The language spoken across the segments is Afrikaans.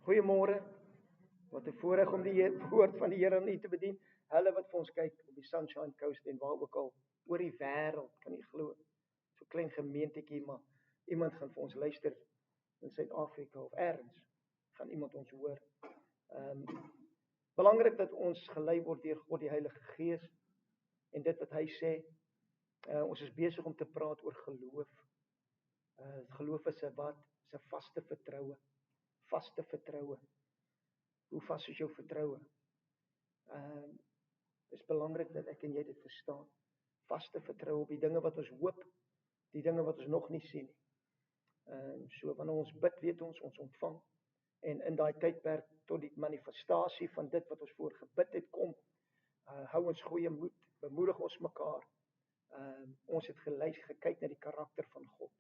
Goeiemôre. Wat 'n voorreg om die woord van die Here aan u te bedien. Hulle wat vir ons kyk op die Sunshine Coast en waar ook al oor die wêreld, kan u glo. So klein gemeentetjie, maar iemand gaan vir ons luister in Suid-Afrika of elders. Gaan iemand ons hoor. Belangrik dat ons gelei word deur God die Heilige Gees en dit wat hy sê. Ons is besig om te praat oor geloof. Geloof is 'n wat? Is 'n vaste vertroue. Vaste vertroue. Hoe vas is jou vertroue? Dit is belangrik dat ek en jy dit verstaan. Vaste vertroue op die dinge wat ons hoop, die dinge wat ons nog nie sien nie. So wanneer ons bid, weet ons ontvang. En in daai tydperk tot die manifestasie van dit wat ons voor gebid het kom, hou ons goeie moed, bemoedig ons mekaar. Ons het gekyk na die karakter van God.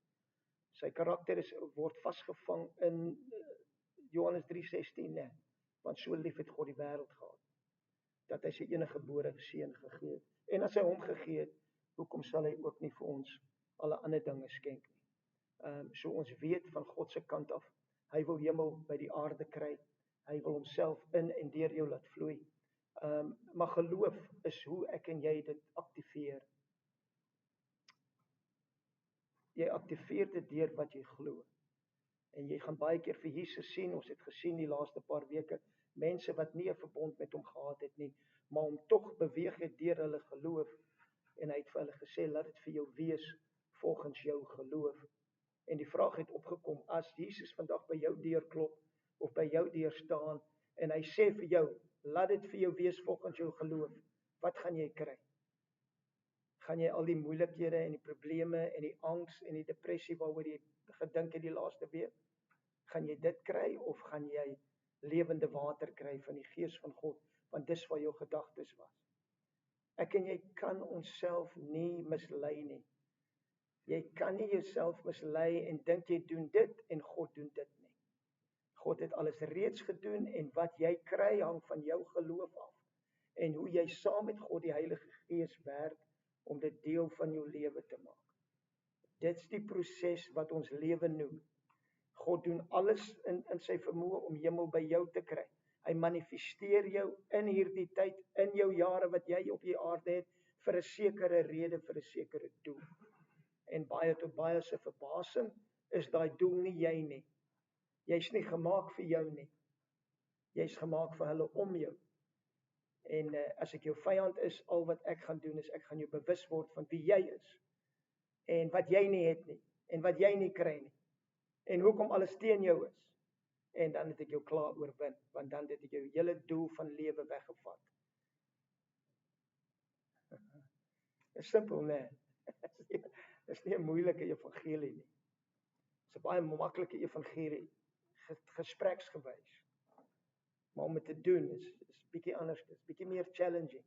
Sy karakter word vasgevang in Johannes 3:16, né? Want so lief het God die wêreld gehad, dat hy sy eniggebore seun gegee het. En as hy hom gegee het, hoekom sal hy ook nie vir ons alle ander dinge skenk nie? So ons weet van God se kant af, hy wil hemel by die aarde kry, hy wil homself in en deur jou laat vloei. Maar geloof is hoe ek en jy dit aktiveer. Jy aktiveer dit deur wat jy glo. En jy gaan baie keer vir Jesus sien, ons het gesien die laaste paar weke, mense wat nie 'n verbond met hom gehad het nie, maar hom tog beweeg het deur hulle geloof, en hy het vir hulle gesê, laat dit vir jou wees volgens jou geloof. En die vraag het opgekom, as Jesus vandag by jou deur klop, of by jou deur staan, en hy sê vir jou, laat dit vir jou wees volgens jou geloof, wat gaan jy kry? Gaan jy al die moeilikhede en die probleme en die angs en die depressie waaroor jy gedink het die laaste week, gaan jy dit kry of gaan jy lewende water kry van die Gees van God, want dis waar jou gedagtes was. Ek en jy kan onsself nie mislei nie. Jy kan nie jouself mislei en dink jy doen dit en God doen dit nie. God het alles reeds gedoen en wat jy kry hang van jou geloof af en hoe jy saam met God die Heilige Gees werk om dit deel van jou lewe te maak. Dit's die proses wat ons lewe noem. God doen alles in sy vermoë om hemel by jou te kry. Hy manifesteer jou in hierdie tyd, in jou jare wat jy op die aarde het, vir 'n sekere rede, vir 'n sekere doel. En baie tot baie se verbasing is daai doel nie jy nie. Jy's nie gemaak vir jou nie. Jy's gemaak vir hulle om jou. En as ek jou vyand is, al wat ek gaan doen is, ek gaan jou bewus word van wie jy is. En wat jy nie het nie. En wat jy nie kry nie. En hoekom alles teen jou is. En dan het ek jou klaar oorwin, want dan het ek jou hele doel van lewe weggevat. Dis simpel, né? Dis nie 'n moeilike evangelie nie. Dis 'n baie maklike evangelie, gespreksgewys. Maar om dit te doen is bietjie anders, is bietjie meer challenging.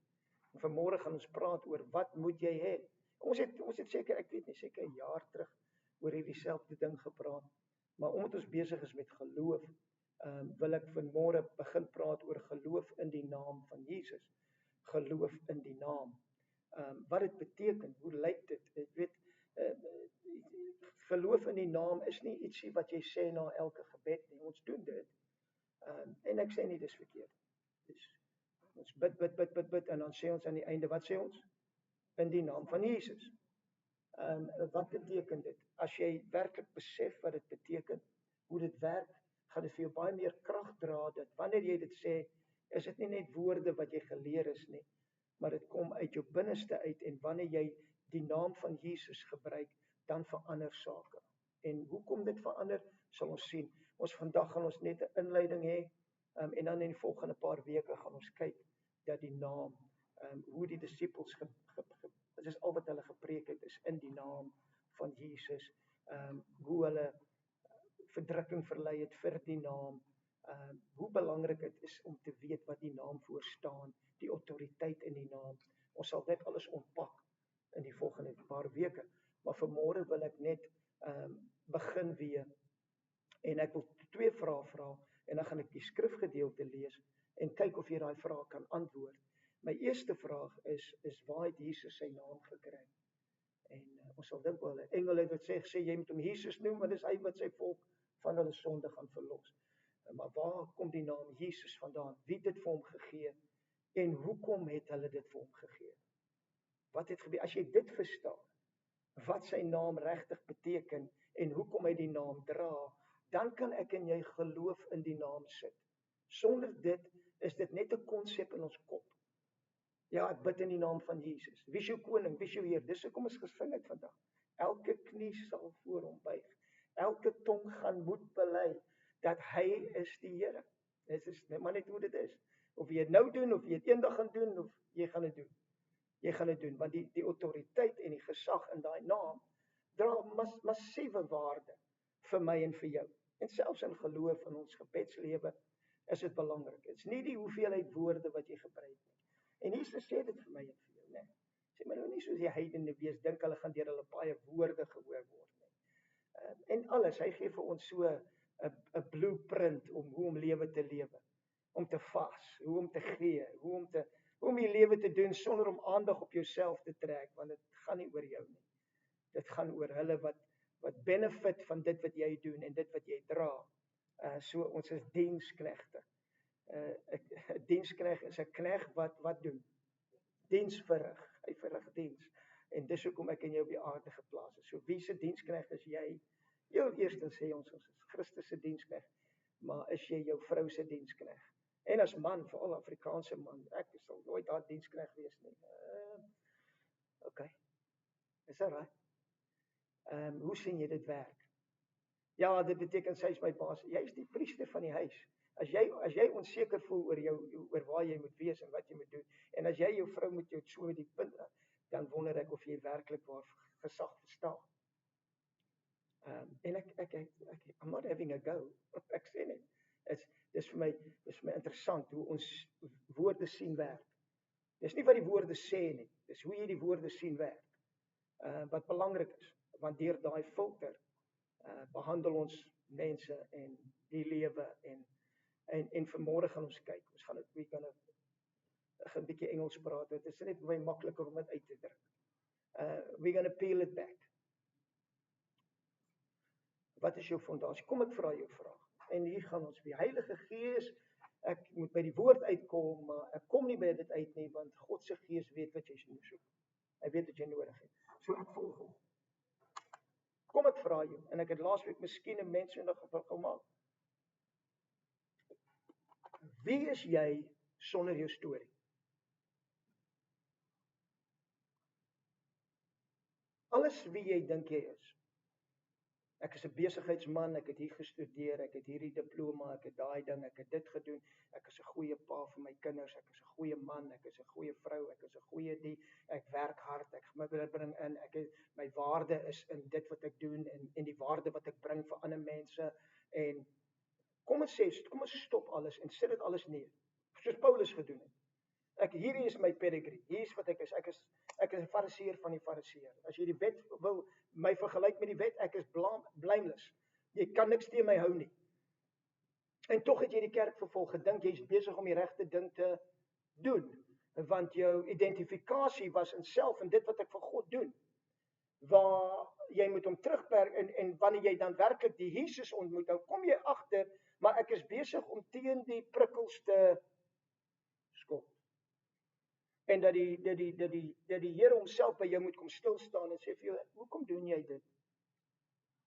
En vanmôre gaan ons praat oor wat moet jy hê? Ons het seker, ek weet nie, seker 'n jaar terug oor hierdie selfde ding gepraat. Maar omdat ons besig is met geloof, wil ek vanmôre begin praat oor geloof in die naam van Jesus. Geloof in die naam. Wat dit beteken, hoe lyk dit? Ek weet, geloof in die naam is nie ietsie wat jy sê na elke gebed nie. Ons doen dit. En ek sê nie dis verkeerd. Ons bid en dan sê ons aan die einde, wat sê ons? In die naam van Jesus. Wat beteken dit? As jy werklik besef wat dit beteken, hoe dit werk, gaan dit vir jou baie meer krag dra, dat wanneer jy dit sê, is dit nie net woorde wat jy geleer is nie, maar dit kom uit jou binneste uit, en wanneer jy die naam van Jesus gebruik, dan verander sake. En hoekom dit verander, sal ons sien. Vandag gaan ons net 'n inleiding hê, en dan in die volgende paar weke gaan ons kyk dat die naam, hoe die disippels dit is al wat hulle gepreek het, is in die naam van Jesus, hoe hulle verdrukking verlei het vir die naam, hoe belangrik dit is om te weet wat die naam voor staan, die autoriteit in die naam. Ons sal dit alles ontpak in die volgende paar weke, maar vanmôre wil ek net begin weer, en ek wil 2 vrae vra, en dan gaan ek die skrifgedeelte lees, en kyk of jy daai vrae kan antwoord. My eerste vraag is waar het Jesus sy naam gekry? En ons sal dink wel, 'n engel het wat sê jy moet hom Jesus noem, want dis hy wat sy volk van hulle sonde gaan verlos. Maar waar kom die naam Jesus vandaan? Wie het dit vir hom gegee? En hoekom het hulle dit vir hom gegee? Wat het gebeur? As jy dit verstaan, wat sy naam regtig beteken en hoekom hy die naam dra, dan kan ek en jy geloof in die naam sit. Sonder dit is dit net 'n konsep in ons kop. Ja, ek bid in die naam van Jesus. Wie is jou koning? Wie is jou Heer? Dis hoekom ons gesing het vandag. Elke knie sal voor hom buig. Elke tong gaan moet bely dat hy is die Here. Dit is maar net hoe dit is. Of jy dit nou doen, of jy dit eendag gaan doen, of jy gaan dit doen. Jy gaan dit doen, want die autoriteit en die gesag in daai naam dra massiewe waarde vir my en vir jou. En selfs in geloof in ons gebedslewe is dit belangrik. Dit is nie die hoeveelheid woorde wat jy gebruik nie. En Jesus sê dit vir my en vir jou, né? Sê maar nou nie soos die heidene wees, dink hulle gaan deur hulle baie woorde gehoor word nie. En alles, hy gee vir ons so 'n blueprint hoe om lewe te lewe, om te vas, hoe om te gee, hoe om die lewe te doen sonder om aandag op jouself te trek, want dit gaan nie oor jou nie. Dit gaan oor hulle wat benefit van dit wat jy doen en dit wat jy dra. So ons is diensknegte. 'n Dienskneg is 'n kneg wat doen? Diens verrig. Hy verrig diens. En dis hoekom ek en jy op die aarde geplaas is. So wie se dienskneg is jy? Heel eerstens sê ons is Christus se dienskneg, maar is jy jou vrou se dienskneg? En as man, veral Afrikaanse man, ek sal nooit daar dienskneg wees nie. Okay. Is dit reg? Hoe sien jy dit werk? Ja, dit beteken sy is my baas. Jy is die priester van die huis. As jy onseker voel oor waar jy moet wees en wat jy moet doen, en as jy jou vrou moet jou so met die punt, dan wonder ek of jy werklik waar gesag verstaan. En I'm not having a go. Ek sê net, dis vir my interessant hoe ons woorde sien werk. Dis nie wat die woorde sê nie, dis hoe jy die woorde sien werk. Wat belangrik is, want deur daai filter behandel ons mense en die lewe en vanmôre gaan ons kyk. Ons gaan dit gaan 'n bietjie Engels praat. Dit is net baie makliker om dit uit te druk. We're going to peel it back. Wat is jou fondasie? Kom ek vra jou vraag. En hier gaan ons weer. Heilige Gees, ek moet by die woord uitkom, maar ek kom nie by dit uit nie, want God se Gees weet wat jy soek. Hy weet wat jy nodig het. So ek volg hom. Kom ek vra jou, en ek het laasweek miskien 'n mens nodig gemaak. Wie is jy sonder jou storie? Alles wie jy dink jy is. Ek is 'n besigheidsman, ek het hier gestudeer, ek het hierdie diploma, ek het daai ding, ek het dit gedoen, ek is 'n goeie pa vir my kinders, ek is 'n goeie man, ek is 'n goeie vrou, ek is 'n goeie ek werk hard, ek bring in, my waarde is in dit wat ek doen en die waarde wat ek bring vir ander mense en kom ons stop alles en sit dit alles neer, soos Paulus gedoen het. Hierdie is my pedigree, hier is wat ek is 'n fariseer van die fariseer. As jy die wet wil my vergelyk met die wet, ek is blameless. Jy kan niks teen my hou nie. En tog het jy die kerk vervolg, gedink jy's besig om die regte ding te doen, want jou identifikasie was in self en dit wat ek vir God doen. Waar jy moet hom terugberg en wanneer jy dan werklik die Jesus ontmoet, dan kom jy agter, maar ek is besig om teen die prikkels te skop. En dat die Here homself by jou moet kom stil staan en sê vir jou, hoekom doen jy dit?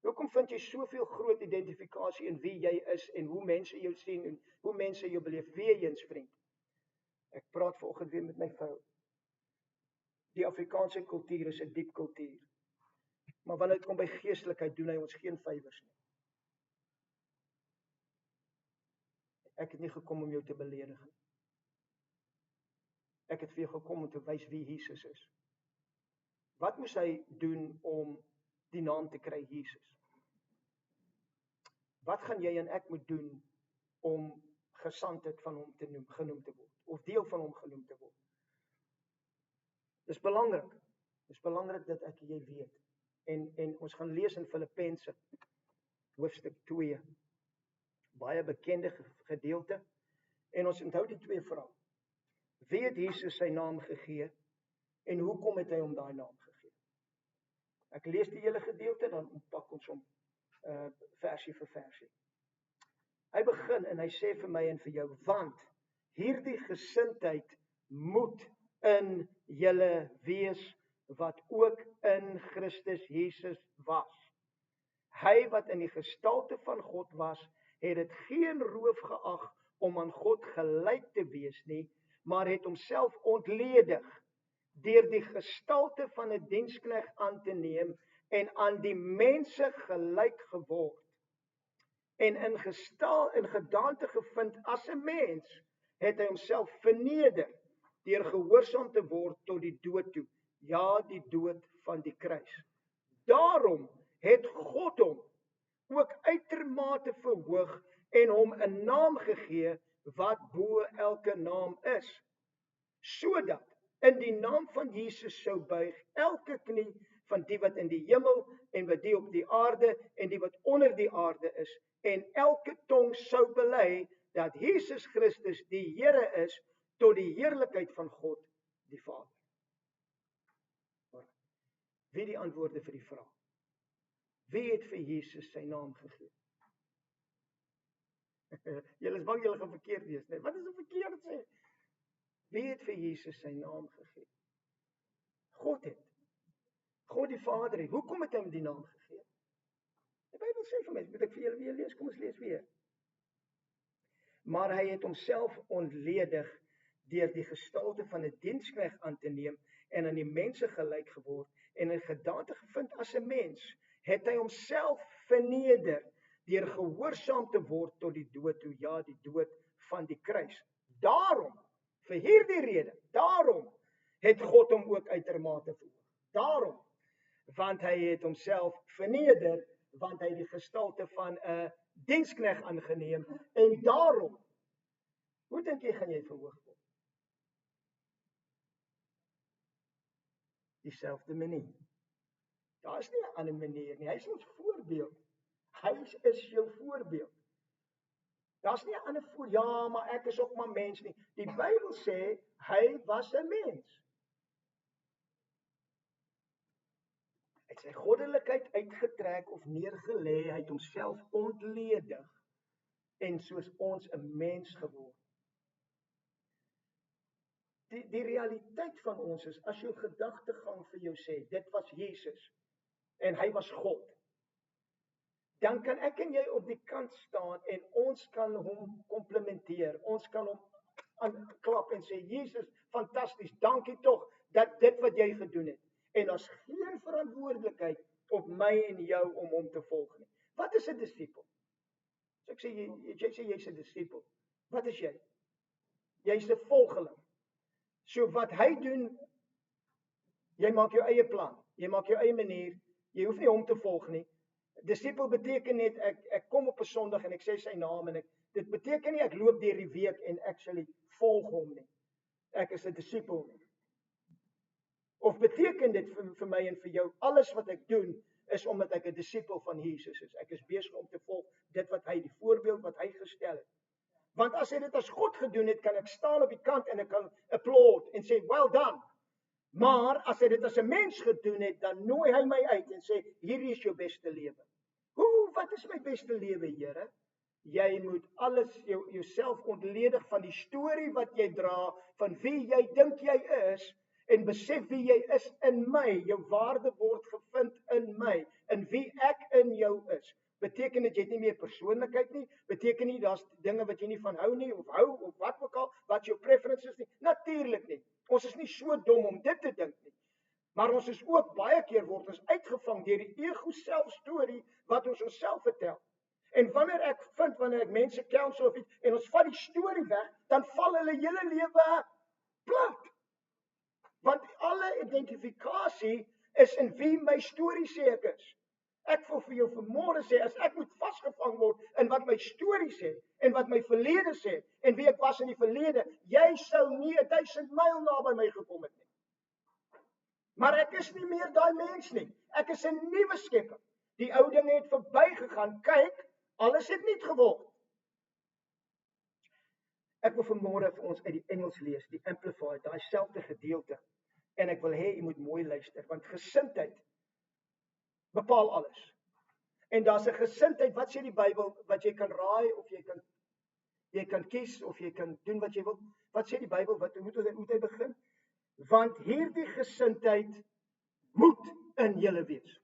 Hoekom vind jy soveel groot identifikasie in wie jy is en hoe mense jou sien en hoe mense jou beleef? Wie eens vriend? Ek praat vanoggend weer met my vrou. Die Afrikaanse kultuur is 'n diep kultuur. Maar wanneer dit kom by geestelikheid, doen hy ons geen favours nie. Ek het nie gekom om jou te beledig nie. Ek het vir jou gekom om te wys wie Jesus is. Wat moes hy doen om die naam te kry Jesus? Wat gaan jy en ek moet doen om gesandheid van hom genoem te word, of deel van hom genoem te word? Dis belangrik. Dis belangrik dat ek en jy weet. En ons gaan lees in Filippense hoofstuk 2. Baie bekende gedeelte. En ons onthou die twee vrae. Wie het Jesus sy naam gegee en hoekom het hy hom daai naam gegee? Ek lees die hele gedeelte, dan pak ons hom versie vir versie. Hy begin en hy sê vir my en vir jou, want hierdie gesindheid moet in julle wees wat ook in Christus Jesus was. Hy wat in die gestalte van God was, het dit geen roof geag om aan God gelyk te wees nie, maar het homself ontledig deur die gestalte van 'n diensknegt aan te neem en aan die mense gelyk geword. En in gedaante gevind as 'n mens, het hy homself verneder deur gehoorsaam te word tot die dood toe, ja, die dood van die kruis. Daarom het God hom ook uitermate verhoog en hom 'n naam gegee wat bo elke naam is, sodat in die naam van Jesus sou buig elke knie van die wat in die hemel en wat die op die aarde en die wat onder die aarde is, en elke tong sou bely dat Jesus Christus die Here is tot die heerlikheid van God die Vader. Wie die antwoorde vir die vraag? Wie het vir Jesus sy naam gegee? Julle is bang julle gaan verkeerd wees, nee? Wat is 'n verkeerd sê? Wie het vir Jesus sy naam gegee? God het. God die Vader het. Hoekom het hy hom die naam gegee? Die Bybel sê vir my, moet ek vir julle weer lees? Kom ons lees weer. Maar hy het homself ontledig deur die gestalte van 'n diensknegt aan te neem en aan die mense gelyk geword en in gedaante gevind as 'n mens, het hy homself verneder deur gehoorsaam te word tot die dood toe, ja, die dood van die kruis. Daarom, vir hierdie rede, daarom het God hom ook uitermate verhoog. Daarom, want hy het homself verneder, want hy die gestalte van 'n diensknegt aangeneem, en daarom, hoe dink jy gaan jy verhoog word? Dieselfde manier. Daar is nie 'n ander manier nie. Hy is ons voorbeeld. Hy is jou voorbeeld. Daar's nie 'n ander voorbeeld. Ja, maar ek is ook maar mens nie. Die Bybel sê hy was 'n mens. Hy het sy goddelikheid uitgetrek of neergelê, hy het homself ontledig en soos ons 'n mens geword. Die realiteit van ons is, as jou gedagtegang vir jou sê, dit was Jesus en hy was God, dan kan ek en jy op die kant staan en ons kan hom komplimenteer, ons kan hom aanklap en sê, Jesus, fantasties, dankie tog, dat dit wat jy gedoen het, en daar's geen verantwoordelikheid op my en jou om hom te volg nie. Wat is 'n disipel? So ek sê, jy sê jy's 'n disipel, wat is jy? Jy's 'n volgeling. So wat hy doen, jy maak jou eie plan, jy maak jou eie manier, jy hoef nie hom te volg nie. Disipel beteken net, ek kom op 'n Sondag en ek sê sy naam en dit beteken nie ek loop deur die week en actually volg hom nie. Ek is 'n disipel nie. Of beteken dit vir my en vir jou, alles wat ek doen is omdat ek 'n disipel van Jesus is. Ek is besig om te volg dit wat hy, die voorbeeld wat hy gestel het. Want as hy dit as God gedoen het, kan ek staan op die kant en ek kan applaud en sê, well done. Maar as hy dit as 'n mens gedoen het, dan nooi hy my uit en sê, hierdie is jou beste lewe. Wat is my beste lewe, Here? Jy moet alles jouself ontledig van die storie wat jy dra, van wie jy dink jy is, en besef wie jy is in my. Jou waarde word gevind in my, in wie ek in jou is. Beteken dit jy het nie meer persoonlikheid nie? Beteken nie daar's dinge wat jy nie van hou nie, of hou, of wat ook al, wat jou preferences nie? Natuurlik nie. Ons is nie so dom om dit te dink nie. Maar ons is ook baie keer word ons uitgevang deur die ego self storie wat ons onsself vertel. En wanneer ek mense counsel of iets en ons vat die storie weg, dan val hulle hele lewe plat. Want alle identifikasie is in wie my storie sê ek is. Ek wil vir jou vanmôre sê, as ek moet vasgevang word in wat my storie sê, en wat my verlede sê, en wie ek was in die verlede, jy sou nie 1000 myl naby my gekom het nie. Maar ek is nie meer daai mens nie. Ek is 'n nuwe skepping. Die ou dinge het verbygegaan. Kyk, alles het nuut geword. Ek wil vanmôre vir ons uit die Engels lees, die Amplified, daai selfde gedeelte. En ek wil hê jy moet mooi luister, want gesindheid bepaal alles. En daar's 'n gesindheid, wat sê die Bybel, wat jy kan raai of jy kan Jy kan kies of jy kan doen wat jy wil. Wat sê die Bybel? Wat moet hy begin? Want hierdie gesindheid moet in julle wees.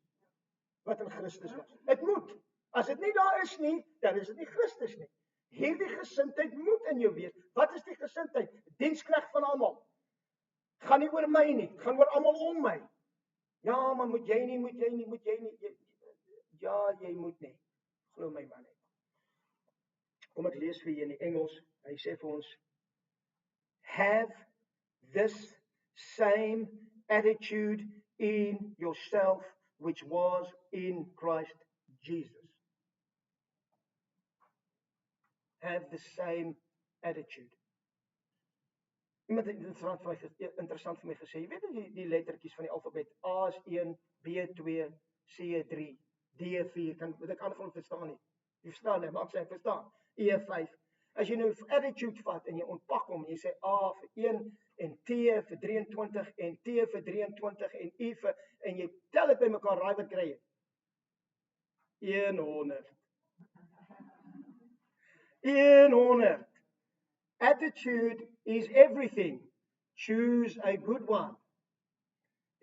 Wat in Christus was. Dit moet. As dit nie daar is nie, dan is dit nie Christus nie. Hierdie gesindheid moet in jou wees. Wat is die gesindheid? Dienskrag van almal. Gaan nie oor my nie, gaan oor almal om my. Ja, maar moet jy nie. Ja, jy moet nie. Glo my man. Kom ek lees vir julle in die Engels. Hy sê vir ons: Have this same attitude in yourself which was in Christ Jesus. Have the same attitude. Iemand het interessant vir my gesê, jy weet die lettertjies van die alfabet, A is 1, B2, C3, D4, moet ek aanvang verstaan nie. Jy verstaan nie, maar ek sê ek verstaan. E5. As jy nou attitude vat en jy ontpak hom, jy sê A vir 1 en T vir 23 en T vir 23 en I vir, en jy tel dit by mekaar, raai wat kry jy? 100. 100. Attitude is everything. Choose a good one.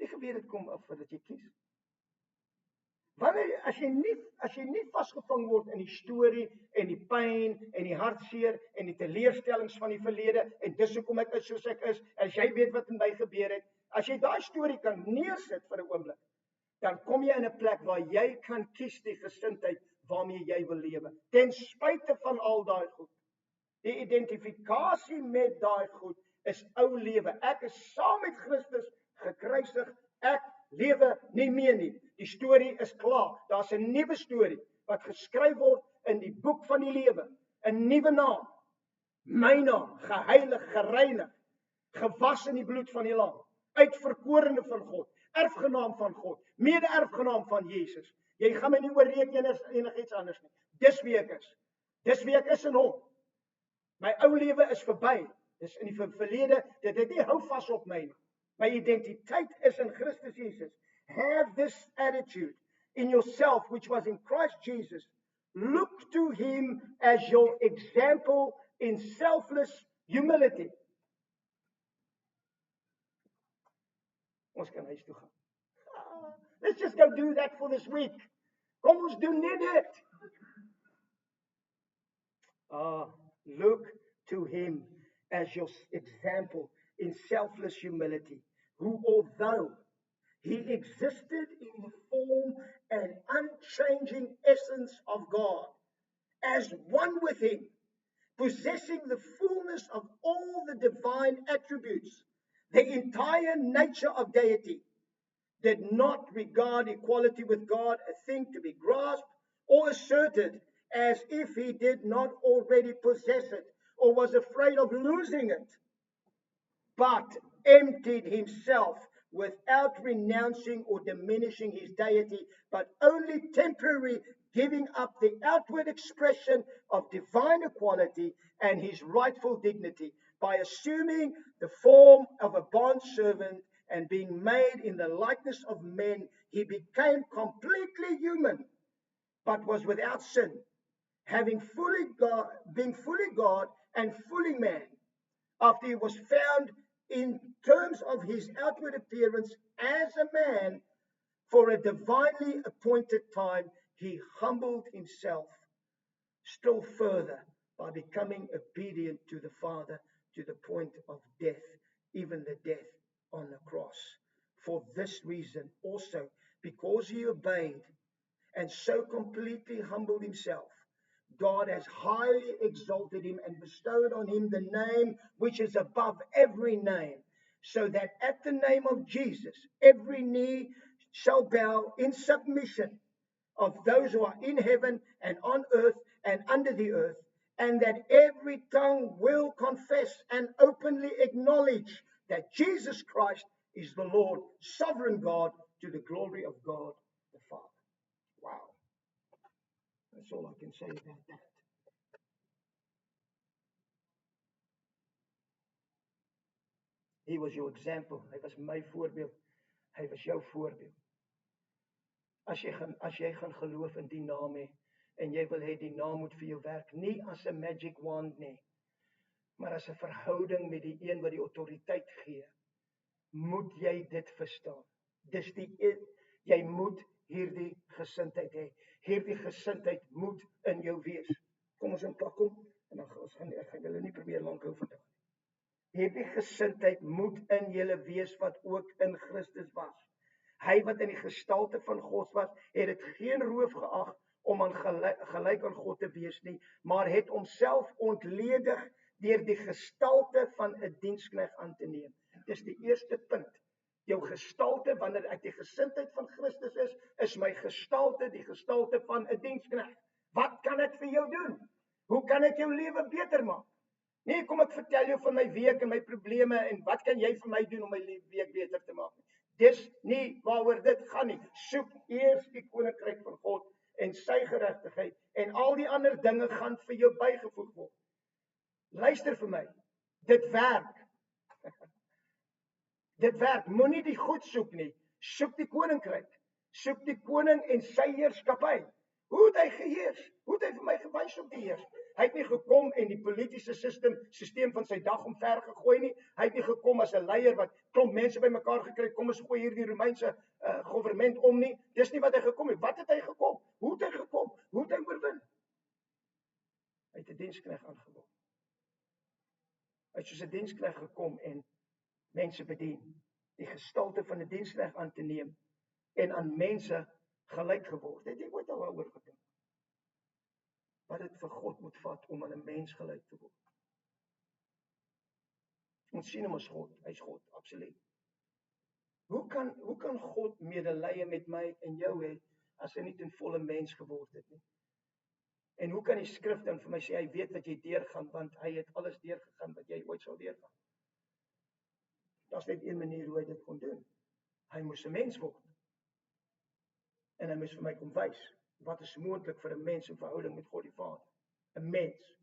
Jy gebeur dit kom af dat jy kies. Wanneer as jy nie vasgevang word in die storie en die pyn en die hartseer en die teleurstellings van die verlede en dis hoekom ek is soos ek is, as jy weet wat met my gebeur het, as jy daai storie kan neersit vir 'n oomblik, dan kom jy in 'n plek waar jy kan kies die gesindheid waarmee jy wil lewe, ten spyte van al daai goed. Die identifikasie met daai goed is ou lewe. Ek is saam met Christus gekruisig. Ek lewe nie meer nie. Die storie is klaar. Daar's 'n nuwe storie wat geskryf word in die boek van die lewe. 'n Nuwe naam. My naam, geheilig, gereinig, gewas in die bloed van die lam, uitverkorene van God, erfgenaam van God, mede-erfgenaam van Jesus. Jy gaan my nie oorreken enigiets anders nie. Dis wie ek is. Dis wie ek is in hom. My ou lewe is verby. Dis in die verlede, dit nie hou vas op my nie. My identiteit is in Christus Jesus. Have this attitude in yourself which was in Christ Jesus. Look to him as your example in selfless humility. Ons kan huis toe gaan. Let's just go do that for this week. Kom ons doen net dit. Look to him as your example in selfless humility, who although he existed in the form and unchanging essence of God, as one with him, possessing the fullness of all the divine attributes, the entire nature of deity, did not regard equality with God a thing to be grasped or asserted, as if he did not already possess it or was afraid of losing it, but emptied himself without renouncing or diminishing his deity, but only temporarily giving up the outward expression of divine equality and his rightful dignity by assuming the form of a bondservant and being made in the likeness of men. He became completely human, but was without sin, being fully God and fully man. After he was found in terms of his outward appearance as a man, for a divinely appointed time, he humbled himself still further by becoming obedient to the Father to the point of death, even the death on the cross. For this reason also, because he obeyed and so completely humbled himself, God has highly exalted him and bestowed on him the name which is above every name, so that at the name of Jesus, every knee shall bow in submission of those who are in heaven and on earth and under the earth, and that every tongue will confess and openly acknowledge that Jesus Christ is the Lord, sovereign God, to the glory of God the Father. Wow. That's all I can say about that. He was your example. Hy was my voorbeeld. Hy was jou voorbeeld. As jy gaan geloof in die naam hê, en jy wil hê die naam moet vir jou werk, nie as 'n magic wand nie, maar as 'n verhouding met die een wat die autoriteit gee, moet jy dit verstaan. Dis jy moet hierdie gesindheid hê. Hierdie gesindheid moet in jou wees. Kom ons inpak hom, en dan ek gaan julle nie probeer lank hou vandag. Hierdie gesindheid moet in julle wees wat ook in Christus was. Hy wat in die gestalte van God was, het dit geen roof geag om aan gelyk aan God te wees nie, maar het homself ontledig deur die gestalte van 'n diensknegt aan te neem. Dis die eerste punt. Jou gestalte, wanneer ek die gesindheid van Christus is my gestalte die gestalte van 'n diensknegt. Wat kan ek vir jou doen? Hoe kan ek jou lewe beter maak? Nee, kom ek vertel jou van my week en my probleme en wat kan jy vir my doen om my week beter te maak? Dis nie waaroor dit gaan nie. Soek eers die koninkryk van God en sy geregtigheid en al die ander dinge gaan vir jou bygevoeg word. Luister vir my. Dit werk. Dit werk. Moenie die goed soek nie. Soek die koninkryk. Soek die koning en sy heerskappy. Hoe het hy geheers? Hoe het hy vir my gewys om te heers? Hy het nie gekom en die politiese stelsel van sy dag omver gegooi nie. Hy het nie gekom as 'n leier wat klomp mense bymekaar gekry het, kom ons gooi hierdie Romeinse regering om nie. Dis nie wat hy gekom het. Wat het hy gekom? Hoe het hy gekom? Hoe het hy oorwin? Hy het 'n diensknegt aangekom. Hy het soos 'n diensknegt gekom en mense bedien. Die gestalte van 'n diensknegt aan te neem en aan mense gelyk geword. Het jy ooit al daaroor gedink? Wat dit vir God moet vat om aan 'n mens gelyk te word? Ons sien hom as God, hy's God, absoluut. Hoe kan God medelee met my en jou hê as hy nie ten volle mens geword het nie? En hoe kan die skrif dan vir my sê hy weet wat jy deurgaan want hy het alles deurgegaan wat jy ooit sal deurgaan? Daar's net een manier hoe hy dit kon doen. Hy moes 'n mens word. En hy moes vir my kom wys wat is moontlik vir 'n mens in verhouding met God die Vader. 'n Mens.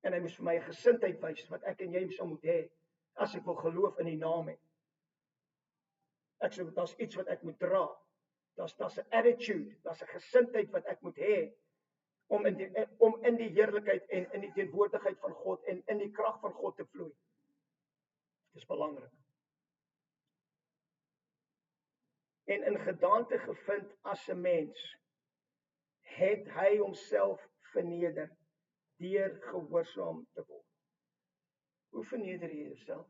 En hy moes vir my 'n gesindheid wys wat ek en jy sou moet hê as ek wil geloof in die naam hê. Daar's iets wat ek moet dra. Daar's 'n attitude, daar's 'n gesindheid wat ek moet hê om in die heerlikheid en in die teenwoordigheid van God en in die krag van God te vloei. Dis belangrik. En in gedaante gevind as 'n mens, het hy homself verneder deur gehoorsaam te word. Hoe verneder jy jouself?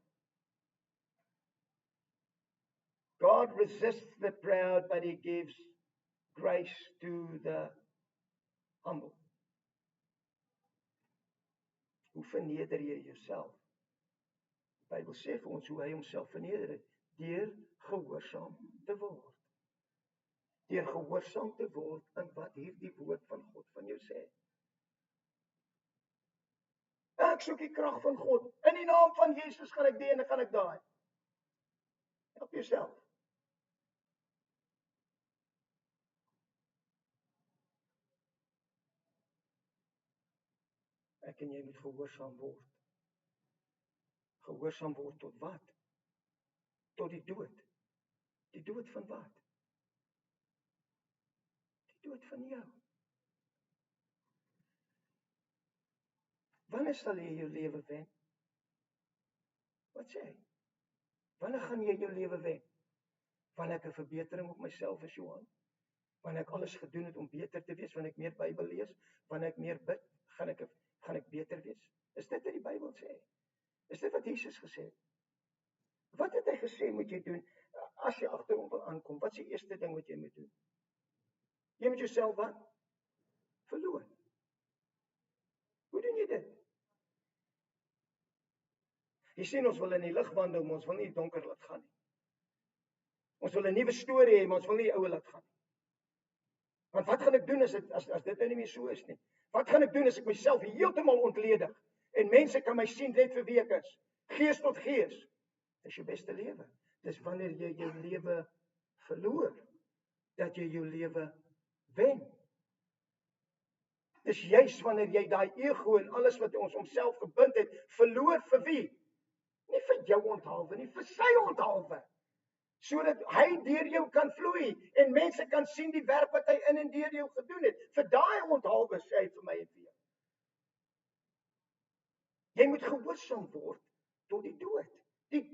God resists the proud, but he gives grace to the humble. Hoe verneder jy jouself? Die Bybel sê vir ons hoe hy homself verneder het, deur gehoorsaam te word. Deur gehoorsaam te word aan wat hierdie woord van God van jou sê. Ek soek die krag van God. In die naam van Jesus gaan ek die en gaan ek daai. Help jouself. Ek en jy moet gehoorsaam word. Gehoorsaam word tot wat? Tot die dood. Die dood van wat? Die dood van jou. Wanneer sal jy jou lewe wen? Wat sê hy? Wanneer gaan jy jou lewe wen? Wanneer ek 'n verbetering op myself is, Johan? Wanneer ek alles gedoen het om beter te wees, wanneer ek meer Bybel lees, wanneer ek meer bid, gaan ek beter wees? Is dit wat die Bybel sê? Is dit wat Jesus gesê het? Wat het hy gesê moet jy doen as jy agter hom wil aankom? Wat is die eerste ding wat jy moet doen? Jy moet jouself wat? Verloor. Hoe doen jy dit? Jy sien, ons wil in die lig wandel, maar ons wil nie donker laat gaan nie. Ons wil 'n nuwe storie hê, maar ons wil nie die ou laat gaan nie. Want wat gaan ek doen as dit nou nie meer so is nie? Wat gaan ek doen as ek myself heeltemal ontledig en mense kan my sien net vir wie ek is? Gees tot gees. Dis jou beste lewe. Dis wanneer jy jou lewe verloor, dat jy jou lewe wen. Dis juis wanneer jy daai ego en alles wat ons homself gebind het, verloor vir wie? Nie vir jou onthalwe nie, vir sy onthalwe. sodat hy deur jou kan vloei en mense kan sien die werk wat hy in en deur jou gedoen het. Vir daai onthaalwe sê hy vir my en vir jou. Jy moet gehoorsaam word tot die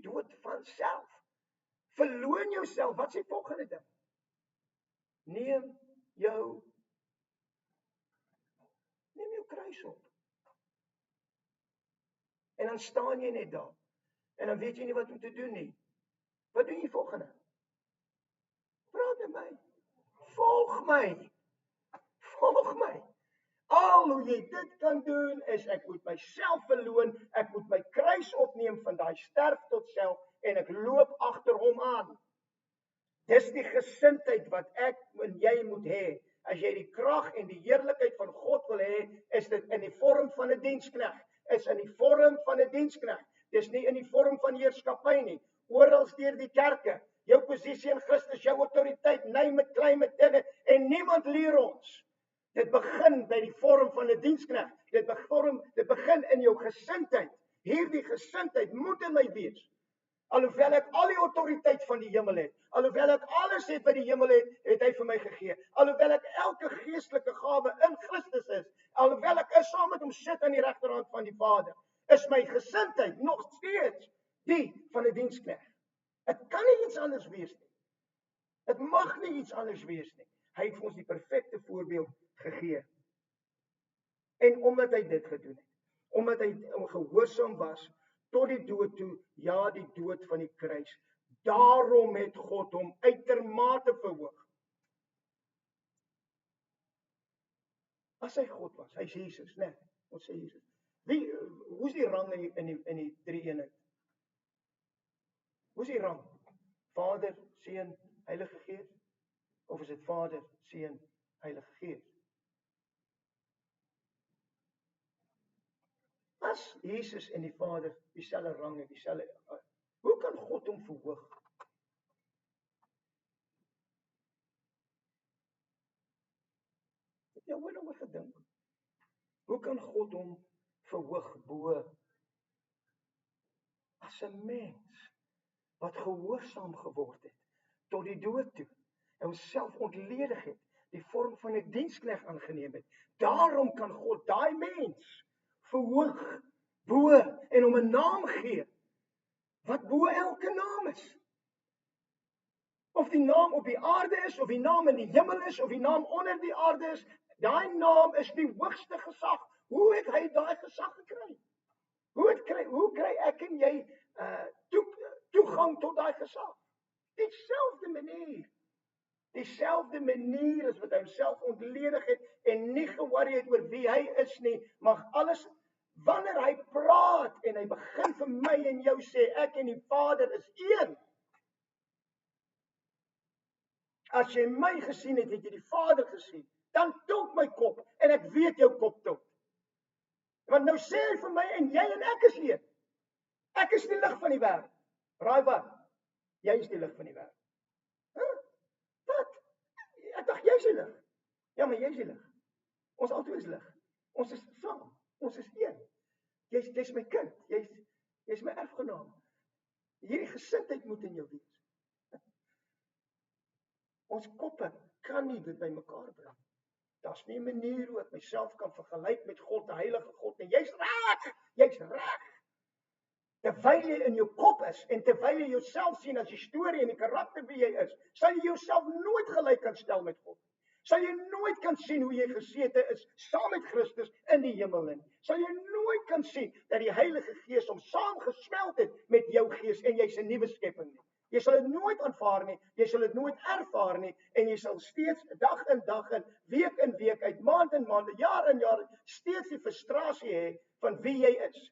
dood van self. Verloon jouself. Wat is die volgende ding? Neem jou kruis op. En dan staan jy net daar. En dan weet jy nie wat om te doen nie. Wat doen jy volgende? Praat met my. Volg my. Volg my. Al hoe jy dit kan doen is ek moet myself verloon, ek moet my kruis opneem van daai sterf tot self en ek loop agter hom aan. Dis die gesindheid wat ek en jy moet hê. As jy die krag en die heerlikheid van God wil hê, is dit in die vorm van 'n dienskneg. Is in die vorm van 'n dienskneg. Dis nie in die vorm van heerskappy nie. Oral deur die kerke, jou posisie in Christus, jou autoriteit, met klein met dinge en niemand leer ons. Dit begin by die vorm van 'n dienskneg. Dit begin in jou gesindheid. Hierdie gesindheid moet in my wees. Alhoewel ek al die autoriteit van die hemel het, alhoewel ek alles het wat die hemel het, het hy vir my gegee. Alhoewel ek elke geestelike gawe in Christus is, alhoewel ek saam met hom sit aan die regterhand van die Vader, is my gesindheid nog steeds die van 'n dienskneg. Dit kan nie iets anders wees nie. Dit mag nie iets anders wees nie. Hy het vir ons die perfekte voorbeeld gegee. En omdat hy dit gedoen het, omdat hy gehoorsaam was tot die dood toe, ja, die dood van die kruis, daarom het God hom uitermate verhoog. As hy God was, hy's Jesus, né? Ons sê Jesus. Hoe's die rang in die drie eenheid? Hoe's die rang? Vader, Seun, Heilige Gees? Of is dit Vader, Seun, Heilige Gees? As Jesus en die Vader dieselfde rang het, hoe kan God hom verhoog? Het jy ooit daaroor gedink? Hoe kan God hom verhoog bo as 'n mens wat gehoorsaam geword het tot die dood toe en homself ontledig het, die vorm van 'n dienskneg aangeneem het? Daarom kan God daai mens verhoog bo en hom 'n naam gee wat bo elke naam is. Of die naam op die aarde is, of die naam in die hemel is, of die naam onder die aarde is, daai naam is die hoogste gesag. Hoe het hy daai gesag gekry? Hoe kry ek en jy toegang tot daai gesag? Dieselfde manier as wat hy homself ontledig het en nie ge-worry het oor wie hy is nie, mag alles, wanneer hy praat en hy begin vir my en jou sê, ek en die Vader is een. As jy my gesien het, het jy die Vader gesien. Dan tot my kop, en ek weet jou kop tot. Want nou sê hy vir my, en jy en ek is een. Ek is die lig van die wêreld. Raai wat? Jy is die lig van die wêreld. Wat? Ek dacht, jy is die lig. Ja, maar jy is die lig. Ons altyd is lig. Ons is saam. Ons is een. Jy's my kind. Jy's my erfgenaam. Hierdie gesindheid moet in jou wees. Ons koppe kan nie dit by mekaar bring. Daar's nie 'n manier hoe ek myself kan vergelyk met God, die heilige God, en jy's reg. Terwyl jy in jou kop is, en terwyl jy jouself sien as die storie en die karakter wie jy is, sal jy jouself nooit gelyk kan stel met God. Sal jy nooit kan sien hoe jy gesete is, saam met Christus in die hemel in. Sal jy nooit kan sien, dat die Heilige Gees hom saamgesmelt het met jou gees, en jy's 'n nuwe skepping nie. Jy sal dit nooit aanvaar nie, jy sal dit nooit ervaar nie, en jy sal steeds dag in dag in, week in week uit, maand in maand, jaar in jaar, steeds die frustrasie hê van wie jy is.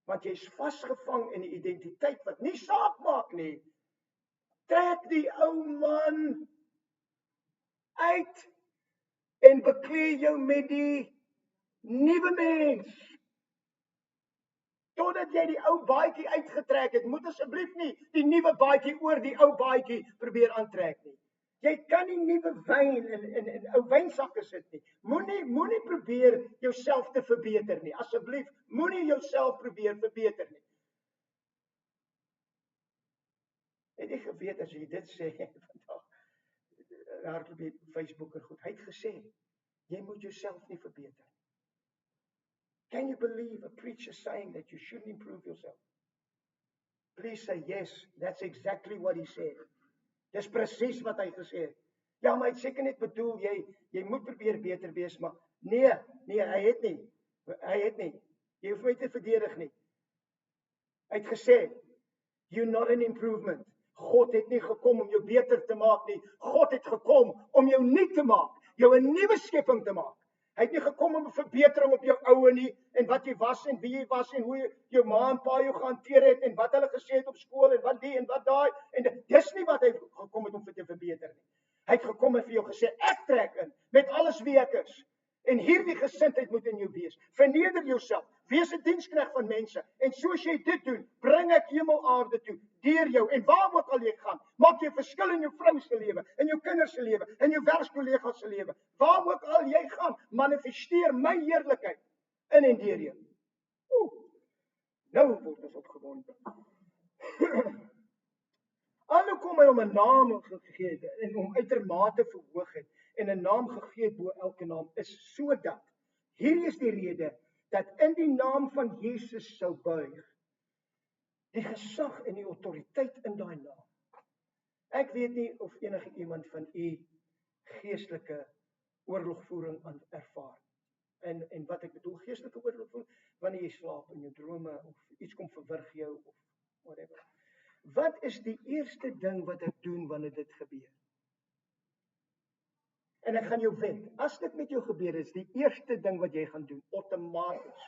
Want jy is vasgevang in die identiteit wat nie saak maak nie. Trek die ou man uit en bekleed jou met die nuwe mens. Totdat jy die ou baadjie uitgetrek het, moet asseblief nie die nuwe baadjie oor die ou baadjie probeer aantrek nie. Jy kan nie nuwe wyn in ou wynsakke sit nie. Moenie probeer jouself te verbeter nie. Asseblief, moenie jouself probeer verbeter nie. Het jy geweet as jy dit sê vandag, hardloop jy Facebook en goed, hy het gesê, jy moet jouself nie verbeter. Can you believe a preacher saying that you shouldn't improve yourself? Please say yes, that's exactly what he said. Dis presies wat hy gesê het. Ja, maar hy het seker net bedoel, jy moet probeer beter wees, maar nee, hy het nie. Jy hoef my te verdedig nie. Hy het gesê, you're not an improvement. God het nie gekom om jou beter te maak nie. God het gekom om jou nuut te maak, jou 'n nuwe skepping te maak. Hy het nie gekom om 'n verbetering op jou oue nie, en wat jy was en wie jy was en hoe jou ma en pa jou gehanteer het en wat hulle gesê het op skool en wat die en wat daai, en dis nie wat hy gekom het om vir te verbeter nie. Hy het gekom en vir jou gesê, ek trek in met alles wie ek is. En hierdie gesindheid moet in jou wees. Verneder jouself, wees 'n diensknegt van mense. En soos jy dit doen, bring ek hemel aarde toe, deur jou. En waar ook al jy gaan, maak jy 'n verskil in jou vrou se lewe, in jou kinders se lewe, in jou werkskollegas se lewe. Waar ook al jy gaan, manifesteer my heerlikheid in en deur jou. Nou word ons opgewonde. Alle kom hy om 'n naam gegee het en hom uitermate verhoog het en 'n naam gegee bo elke naam is sodat, hierdie is die rede, dat in die naam van Jesus sou buig die gesag en die autoriteit in daai naam. Ek weet nie of enige iemand van u geestelike oorlogvoering ervaar. En wat ek bedoel, geestelike oorlogvoering, wanneer jy slaap in jou drome of iets kom verwrig jou of whatever. Wat is die eerste ding wat ek doen wanneer dit gebeur? En ek gaan jou wet, as dit met jou gebeur is, die eerste ding wat jy gaan doen, outomaties.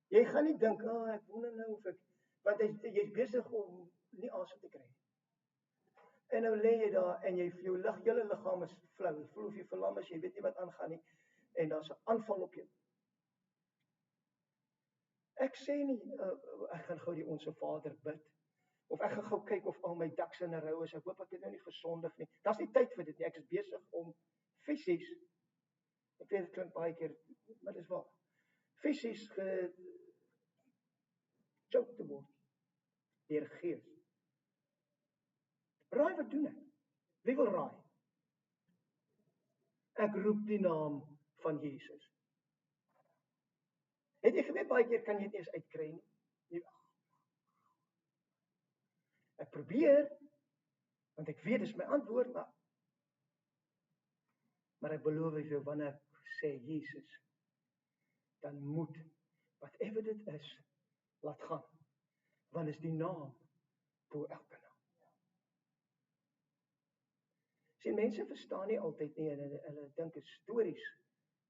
Jy gaan nie dink, ek wonder nou of ek, want jy's besig om nie asem te kry. En nou lê jy daar en jou hele liggaam is flou, jy voel of jy verlam is, jy weet nie wat aangaan nie, en daar's 'n aanval op jou. Ek sê nie, ek gaan gou die Onse Vader bid, of ek gaan gou kyk of al my ducks in 'n row is, ek hoop ek het nou nie gesondig nie. Daar's nie tyd vir dit nie, ek is besig om fisies, ek weet dit klink baie keer, maar dis waar, fisies gechoke te word, deur gees. Raai wat doen ek? Wie wil raai? Ek roep die naam van Jesus. Het jy geweet, baie keer kan jy dit nie eens uitkry nie. Ek probeer, want ek weet, dis my antwoord, maar ek beloof jou, wanneer ek sê Jesus, dan moet, whatever dit is, laat gaan, want is die naam bo elke naam. Sien, mense verstaan nie altyd nie, en hulle dink is stories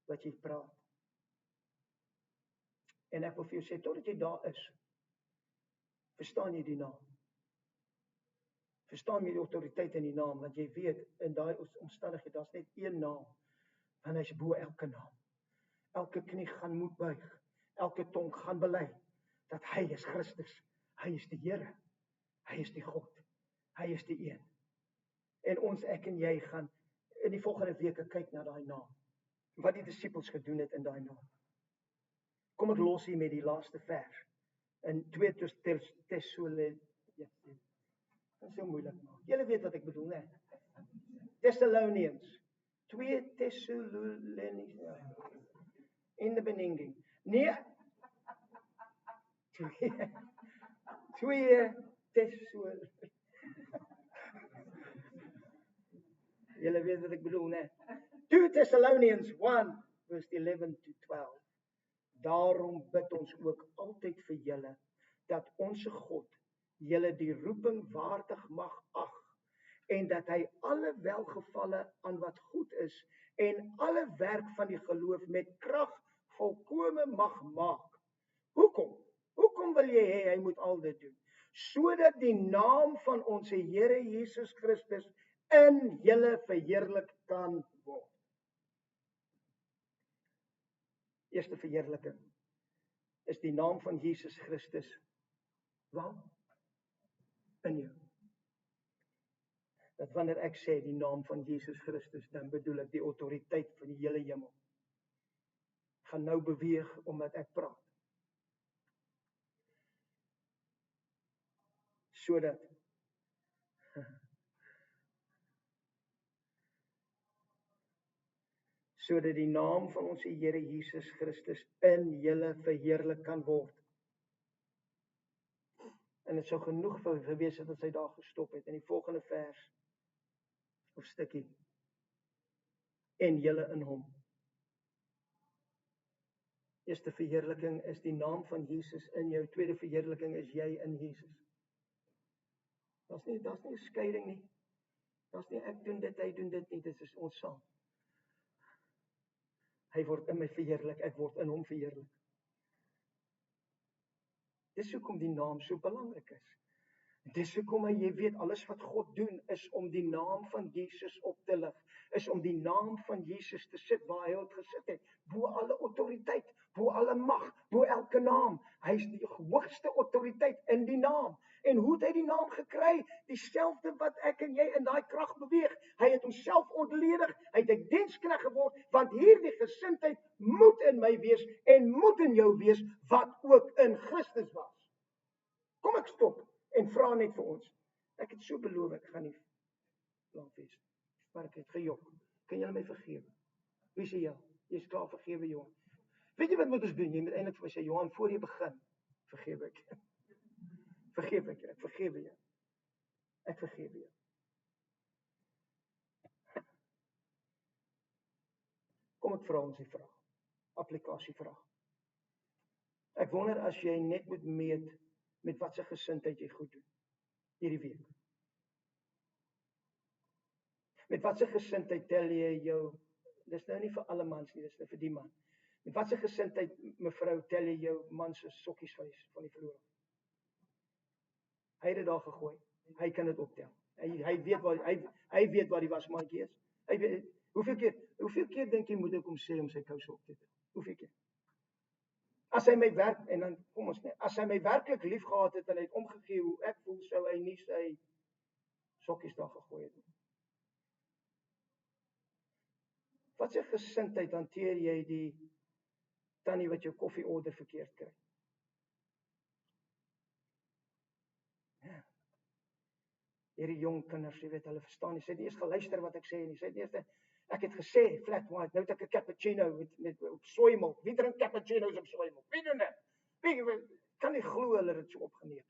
wat jy praat. En ek wil vir jou sê, totdat jy daar is, verstaan jy die naam. Verstaan jy die autoriteit in die naam, want jy weet, in daai omstandigheid, daar's net een naam, en hy is bo elke naam. Elke knie gaan moet buig, elke tong gaan bely, dat hy is Christus, hy is die Here, hy is die God, hy is die een. En ons, ek en jy, gaan in die volgende weke kyk na daai naam, wat die disippels gedoen het in daai naam. Kom ek los hier met die laaste vers, in 2 Tessalonians, dit is so moeilik maak. Julle weet wat ek bedoel, né? Thessalonians, 2 Tessalonians, in die beninging. Nee, 2 Tessalonians. Julle weet wat ek bedoel, né? 2 Thessalonians 1, verse 11 to 12. Daarom bid ons ook altyd vir julle, dat onsse God julle die roeping waardig mag ag, en dat hy alle welgevalle aan wat goed is, en alle werk van die geloof met krag volkome mag maak. Hoekom wil jy hê hy moet al dit doen? Sodat die naam van ons Here Jesus Christus in julle verheerlik kan word. Eerste verheerliking is die naam van Jesus Christus. Waar? In jou. Dat wanneer ek sê die naam van Jesus Christus, dan bedoel ek die autoriteit van die hele hemel. Gaan nou beweeg omdat ek praat. sodat die naam van ons Here Jesus Christus in julle verheerlik kan word. En dit sou genoeg gewees het as hy daar gestop het in die volgende vers of stukkie. En julle in hom. Eerste verheerliking is die naam van Jesus in jou. Tweede verheerliking is jy in Jesus. Daar's nie 'n skeiding nie. Daar's nie ek doen dit, hy doen dit nie. Dit is ons saam. Hy word in my verheerlik, ek word in hom verheerlik. Dis hoekom die naam so belangrik is. Dis hoekom jy weet, alles wat God doen, is om die naam van Jesus op te lig, is om die naam van Jesus te sit waar hy het gesit het, bo alle autoriteit, bo alle mag, bo elke naam. Hy is die hoogste autoriteit in die naam. En hoe het hy die naam gekry? Dieselfde wat ek en jy in daai krag beweeg. Hy het homself ontledig, hy het 'n diensknegt geword, want hierdie gesindheid moet in my wees en moet in jou wees, wat ook in Christus was. Kom ek stop en vra net vir ons. Ek het so beloof, ek gaan nie lank wees. Maar ek het gejok. Kan julle my vergewe? Wie sê ja? Jy's klaar vergewe, Johan. Weet jy wat moet ons doen? Jy moet eintlik vir my sê, Johan, voor jy begin, vergewe ek. Vergewe ek, ek vergewe jou. Ek vergewe jou. Kom ek vra ons die vraag. Applikasievraag. Ek wonder as jy net moet meet met wat se gesindheid jy goed doen hierdie week. Met wat se gesindheid tel jy jou, dis nou nie vir alle mans nie, dis nou vir die man. Met wat se gesindheid, mevrou, tel jy jou man se sokkies van die vloer? Hy het dit daar gegooi. Hy kan dit optel. Hy weet waar die wasmandjie is. Hy weet, hoeveel keer dink jy moet ek hom sê om sy kouse op te tel? Hoeveel keer? As hy my werk, en dan kom ons net, as hy my werklik lief gehad het en hy het omgegee hoe ek voel, sou hy nie sy sokkies daar gegooi het nie. Wat se gesindheid hanteer jy die tannie wat jou koffieorder verkeerd kry? Ja. Hierdie jong kinders, jy weet, hulle verstaan nie, sy het nie eens geluister wat ek sê nie, sy het nie eens, ek het gesê, flat white, nou het ek 'n cappuccino met op soeimilk. Wie drink cappuccino's op soeimilk? Wie doen dit? Wie kan nie glo hulle het dit so opgeneem.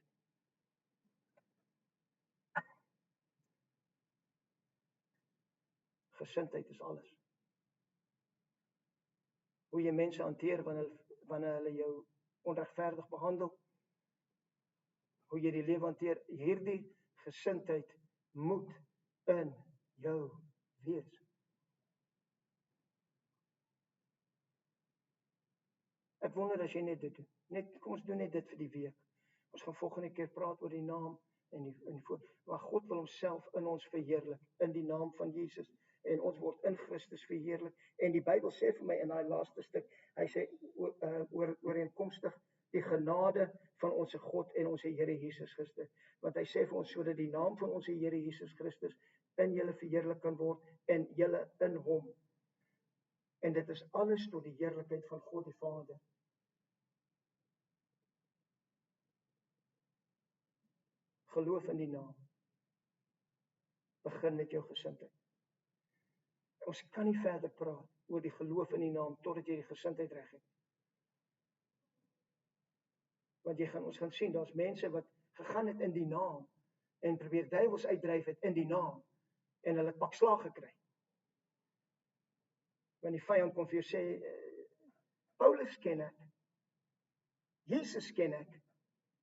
Gesindheid is alles. Hoe jy mense hanteer wanneer hulle jou onregverdig behandel. Hoe jy die lewe hanteer, hierdie gesindheid moet in jou wees. Ek wonder as jy net dit doen. Kom ons doen net dit vir die week. Ons gaan volgende keer praat oor die naam waar God wil homself in ons verheerlik, in die naam van Jesus. En ons word in Christus verheerlik. En die Bybel sê vir my in daai laaste stuk, hy sê ooreenkomstig die genade van ons God en ons Here Jesus Christus. Want hy sê vir ons sodat die naam van ons Here Jesus Christus in julle verheerlik kan word en julle in hom. En dit is alles tot die heerlikheid van God die Vader. Geloof in die naam. Begin met jou gesindheid. Ons kan nie verder praat oor die geloof in die naam totdat jy die gesindheid reg het. Want ons gaan sien, daar's mense wat gegaan het in die naam en probeer duiwels uitdryf het in die naam en hulle pak slag gekry. Want die vyand kom vir jou sê, Paulus ken ek, Jesus ken ek,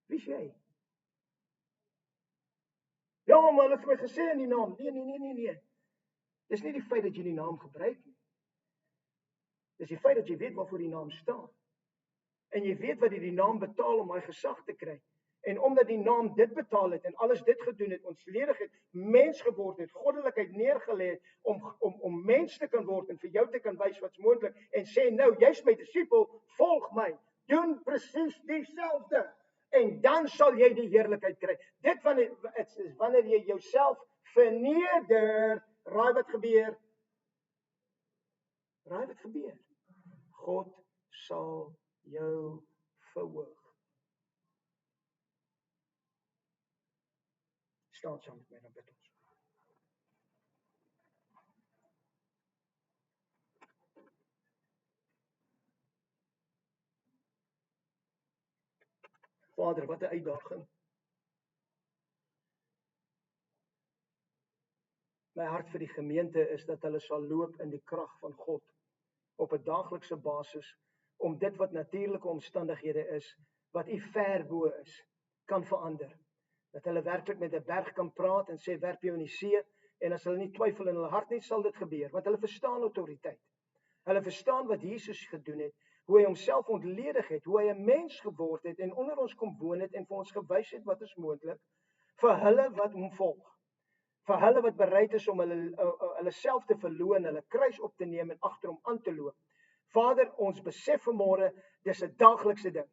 wie is jy? Ja, maar hulle het my gesê in die naam. Nee. Dis nie die feit dat jy die naam gebruik nie. Dis die feit dat jy weet waarvoor die naam staan. En jy weet wat die naam betaal om daai gesag te kry. En omdat die naam dit betaal het en alles dit gedoen het, ontsledig het, mens geword het, goddelikheid neergelê het om mens te kan word en vir jou te kan wys wat's moontlik en sê nou, jy's my disipel, volg my. Doen presies dieselfde. En dan sal jy die heerlikheid kry. Dit is wanneer jy jouself verneder. Raai wat gebeur? God sal jou verhoog. Staan saam met my, dan bid ons. Vader, wat 'n uitdaging. My hart vir die gemeente is dat hulle sal loop in die krag van God op 'n daaglikse basis om dit wat natuurlike omstandighede is, wat u ver bo is, kan verander. Dat hulle werklik met 'n berg kan praat en sê werp jou in die see, en as hulle nie twyfel in hulle hart nie, sal dit gebeur, want hulle verstaan autoriteit. Hulle verstaan wat Jesus gedoen het, hoe hy homself ontledig het, hoe hy 'n mens geword het en onder ons kom woon het en vir ons gewys het wat is moontlik vir hulle wat hom volg. Vir hulle wat bereid is om hulle self te verloon, hulle kruis op te neem en agter hom aan te loop. Vader, ons besef vanmôre, dis 'n daaglikse ding.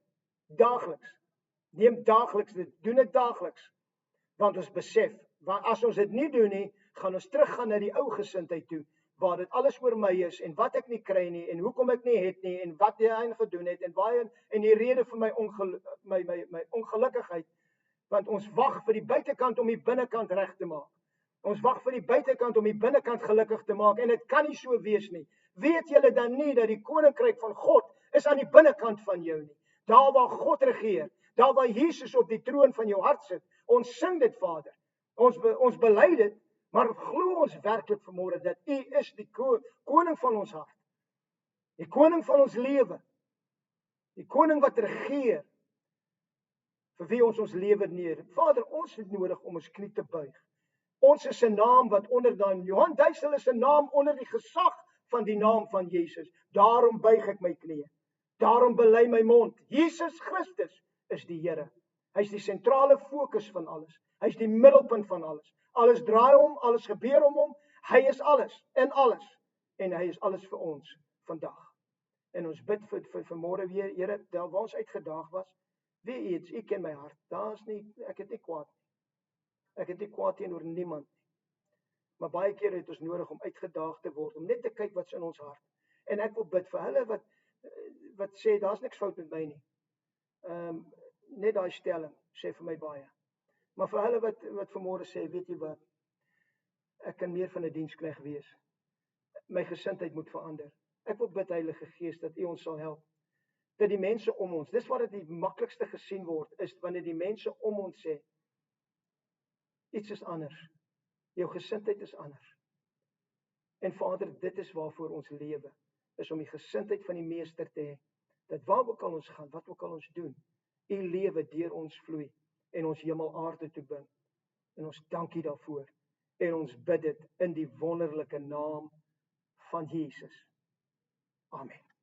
Daagliks. Neem daagliks dit, doen dit daagliks. Want ons besef, as ons dit nie doen nie, gaan ons teruggaan na die ou gesindheid toe, waar dit alles oor my is en wat ek nie kry nie en hoekom ek nie het nie en wat hy gedoen het en die rede vir my ongelukkigheid, want ons wag vir die buitekant om die binnekant reg te maak. Ons wag vir die buitekant om die binnekant gelukkig te maak en dit kan nie so wees nie. Weet julle dan nie dat die koninkryk van God is aan die binnekant van jou nie? Daar waar God regeer, daar waar Jesus op die troon van jou hart sit. Ons sing dit, Vader. Ons bely dit, maar glo ons werklik vanmôre dat U is die koning van ons hart. Die koning van ons lewe. Die koning wat regeer. Vir wie ons lewe neer. Vader, ons het nodig om ons knie te buig. Ons is 'n naam wat onder daai Johan Duisel is 'n naam onder die gesag van die naam van Jesus. Daarom buig ek my knie. Daarom bely my mond. Jesus Christus is die Here. Hy's die sentrale fokus van alles. Hy's die middelpunt van alles. Alles draai om, alles gebeur om hom. Hy is alles in alles. En hy is alles vir ons vandag. En ons bid vir vanmôre weer, Here, daar waar ons uitgedaag was, wie iets, U ken my hart. Ek het nie kwaad nie. Ek het nie kwaad teenoor niemand nie. Maar baie keer het ons nodig om uitgedaag te word, om net te kyk wat's in ons hart. En ek wil bid vir hulle wat sê, daar's niks fout met my nie. Net daai stelling sê vir my baie. Maar vir hulle wat vanmôre sê, weet jy wat? Ek kan meer van 'n diensknegt wees. My gesindheid moet verander. Ek wil bid, Heilige Gees, dat U ons sal help. Dat die mense om ons, dis wat dit die maklikste gesien word, is wanneer die mense om ons sê, iets is anders. Jou gesindheid is anders. En Vader, dit is waarvoor ons lewe, is om die gesindheid van die Meester te hê. Dat waar ook al ons gaan, wat ook al ons doen, U lewe deur ons vloei en ons hemelaarde toe bring. En ons dankie daarvoor. En ons bid dit in die wonderlike naam van Jesus. Amen.